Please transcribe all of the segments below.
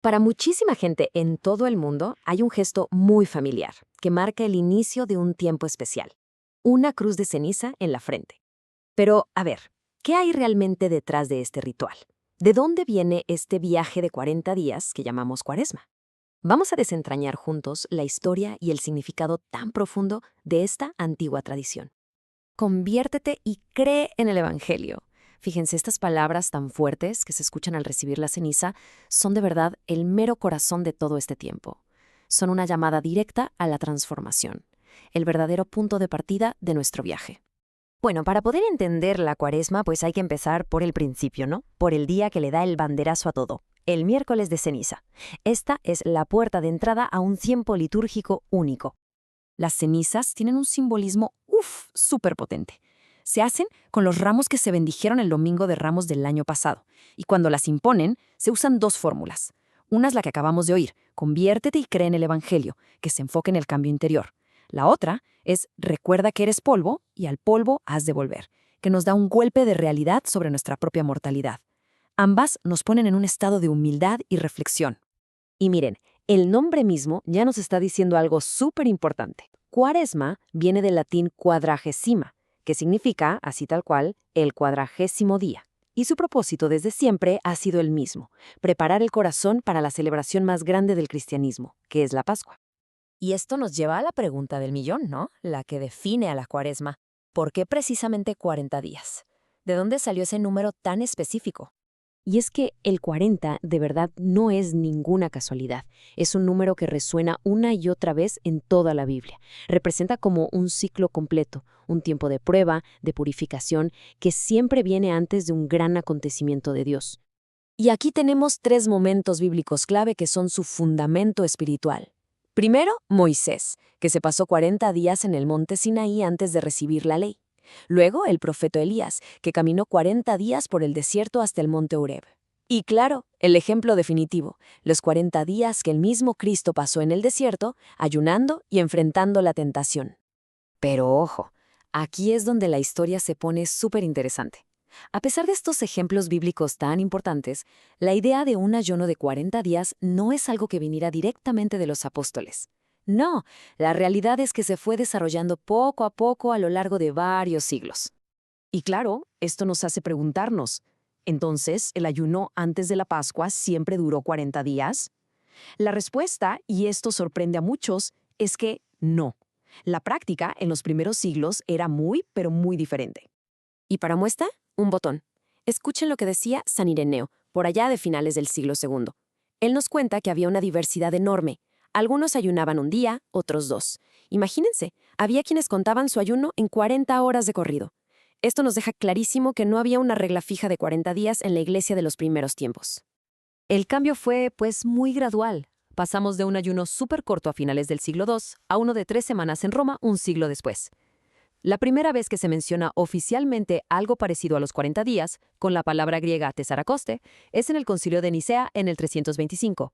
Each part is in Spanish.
Para muchísima gente en todo el mundo hay un gesto muy familiar que marca el inicio de un tiempo especial. Una cruz de ceniza en la frente. Pero, a ver, ¿qué hay realmente detrás de este ritual? ¿De dónde viene este viaje de 40 días que llamamos Cuaresma? Vamos a desentrañar juntos la historia y el significado tan profundo de esta antigua tradición. Conviértete y cree en el Evangelio. Fíjense, estas palabras tan fuertes que se escuchan al recibir la ceniza son de verdad el mero corazón de todo este tiempo. Son una llamada directa a la transformación, el verdadero punto de partida de nuestro viaje. Bueno, para poder entender la Cuaresma, pues hay que empezar por el principio, ¿no? Por el día que le da el banderazo a todo, el miércoles de ceniza. Esta es la puerta de entrada a un tiempo litúrgico único. Las cenizas tienen un simbolismo, súper potente. Se hacen con los ramos que se bendijeron el domingo de Ramos del año pasado, y cuando las imponen, se usan dos fórmulas. Una es la que acabamos de oír, conviértete y cree en el Evangelio, que se enfoque en el cambio interior. La otra es recuerda que eres polvo y al polvo has de volver, que nos da un golpe de realidad sobre nuestra propia mortalidad. Ambas nos ponen en un estado de humildad y reflexión. Y miren, el nombre mismo ya nos está diciendo algo súper importante. Cuaresma viene del latín quadragesima, que significa, así tal cual, el 40º día. Y su propósito desde siempre ha sido el mismo, preparar el corazón para la celebración más grande del cristianismo, que es la Pascua. Y esto nos lleva a la pregunta del millón, ¿no? La que define a la Cuaresma. ¿Por qué precisamente 40 días? ¿De dónde salió ese número tan específico? Y es que el 40 de verdad no es ninguna casualidad. Es un número que resuena una y otra vez en toda la Biblia. Representa como un ciclo completo, un tiempo de prueba, de purificación, que siempre viene antes de un gran acontecimiento de Dios. Y aquí tenemos tres momentos bíblicos clave que son su fundamento espiritual. Primero, Moisés, que se pasó 40 días en el monte Sinaí antes de recibir la ley. Luego, el profeta Elías, que caminó 40 días por el desierto hasta el monte Horeb. Y claro, el ejemplo definitivo, los 40 días que el mismo Cristo pasó en el desierto, ayunando y enfrentando la tentación. Pero ojo, aquí es donde la historia se pone súper interesante. A pesar de estos ejemplos bíblicos tan importantes, la idea de un ayuno de 40 días no es algo que viniera directamente de los apóstoles. No, la realidad es que se fue desarrollando poco a poco a lo largo de varios siglos. Y claro, esto nos hace preguntarnos, ¿entonces el ayuno antes de la Pascua siempre duró 40 días? La respuesta, y esto sorprende a muchos, es que no. La práctica en los primeros siglos era muy, pero muy diferente. Y para muestra, un botón. Escuchen lo que decía San Ireneo, por allá de finales del siglo II. Él nos cuenta que había una diversidad enorme. Algunos ayunaban un día, otros dos. Imagínense, había quienes contaban su ayuno en 40 horas de corrido. Esto nos deja clarísimo que no había una regla fija de 40 días en la iglesia de los primeros tiempos. El cambio fue, pues, muy gradual. Pasamos de un ayuno súper corto a finales del siglo II a uno de 3 semanas en Roma un siglo después. La primera vez que se menciona oficialmente algo parecido a los 40 días, con la palabra griega tesaracoste, es en el Concilio de Nicea en el 325.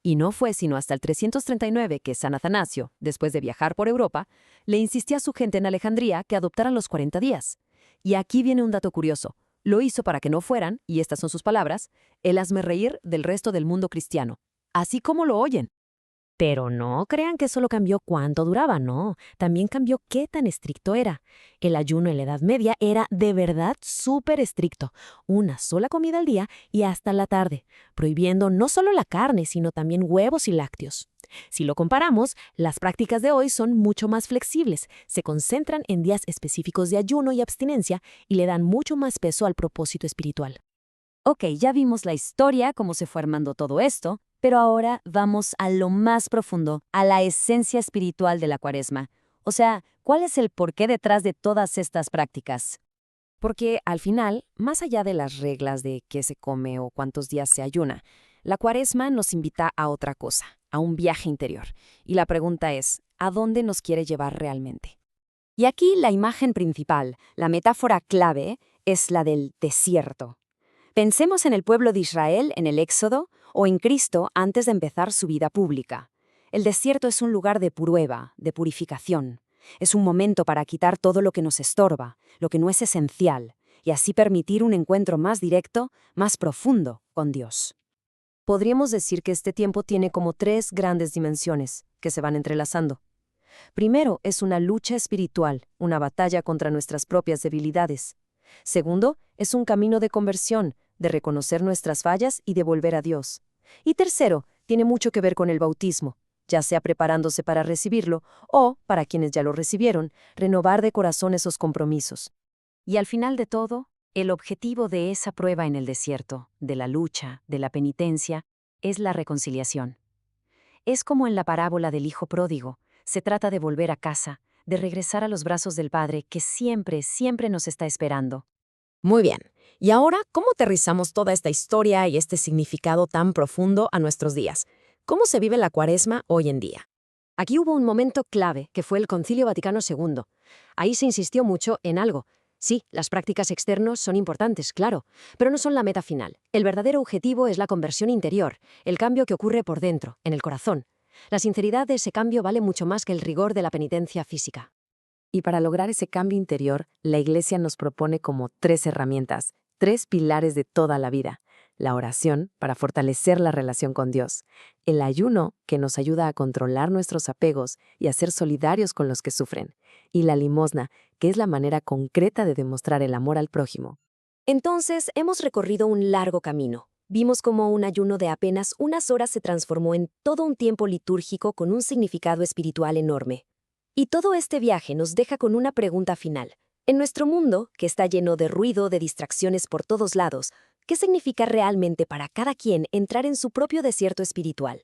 Y no fue sino hasta el 339 que San Atanasio, después de viajar por Europa, le insistía a su gente en Alejandría que adoptaran los 40 días. Y aquí viene un dato curioso. Lo hizo para que no fueran, y estas son sus palabras, el hazmerreír del resto del mundo cristiano. Así como lo oyen. Pero no crean que solo cambió cuánto duraba, no. También cambió qué tan estricto era. El ayuno en la Edad Media era de verdad súper estricto. Una sola comida al día y hasta la tarde, prohibiendo no solo la carne, sino también huevos y lácteos. Si lo comparamos, las prácticas de hoy son mucho más flexibles. Se concentran en días específicos de ayuno y abstinencia y le dan mucho más peso al propósito espiritual. Ok, ya vimos la historia, cómo se fue armando todo esto, pero ahora vamos a lo más profundo, a la esencia espiritual de la Cuaresma. O sea, ¿cuál es el porqué detrás de todas estas prácticas? Porque al final, más allá de las reglas de qué se come o cuántos días se ayuna, la Cuaresma nos invita a otra cosa, a un viaje interior. Y la pregunta es, ¿a dónde nos quiere llevar realmente? Y aquí la imagen principal, la metáfora clave, es la del desierto. Pensemos en el pueblo de Israel en el Éxodo o en Cristo antes de empezar su vida pública. El desierto es un lugar de prueba, de purificación. Es un momento para quitar todo lo que nos estorba, lo que no es esencial, y así permitir un encuentro más directo, más profundo con Dios. Podríamos decir que este tiempo tiene como tres grandes dimensiones que se van entrelazando. Primero, es una lucha espiritual, una batalla contra nuestras propias debilidades. Segundo, es un camino de conversión, de reconocer nuestras fallas y de volver a Dios. Y tercero, tiene mucho que ver con el bautismo, ya sea preparándose para recibirlo o, para quienes ya lo recibieron, renovar de corazón esos compromisos. Y al final de todo, el objetivo de esa prueba en el desierto, de la lucha, de la penitencia, es la reconciliación. Es como en la parábola del hijo pródigo, se trata de volver a casa, de regresar a los brazos del Padre que siempre, siempre nos está esperando. Muy bien. Y ahora, ¿cómo aterrizamos toda esta historia y este significado tan profundo a nuestros días? ¿Cómo se vive la Cuaresma hoy en día? Aquí hubo un momento clave, que fue el Concilio Vaticano II. Ahí se insistió mucho en algo. Sí, las prácticas externas son importantes, claro, pero no son la meta final. El verdadero objetivo es la conversión interior, el cambio que ocurre por dentro, en el corazón. La sinceridad de ese cambio vale mucho más que el rigor de la penitencia física. Y para lograr ese cambio interior, la Iglesia nos propone como tres herramientas, tres pilares de toda la vida. La oración, para fortalecer la relación con Dios. El ayuno, que nos ayuda a controlar nuestros apegos y a ser solidarios con los que sufren. Y la limosna, que es la manera concreta de demostrar el amor al prójimo. Entonces, hemos recorrido un largo camino. Vimos cómo un ayuno de apenas unas horas se transformó en todo un tiempo litúrgico con un significado espiritual enorme. Y todo este viaje nos deja con una pregunta final. En nuestro mundo, que está lleno de ruido, de distracciones por todos lados, ¿qué significa realmente para cada quien entrar en su propio desierto espiritual?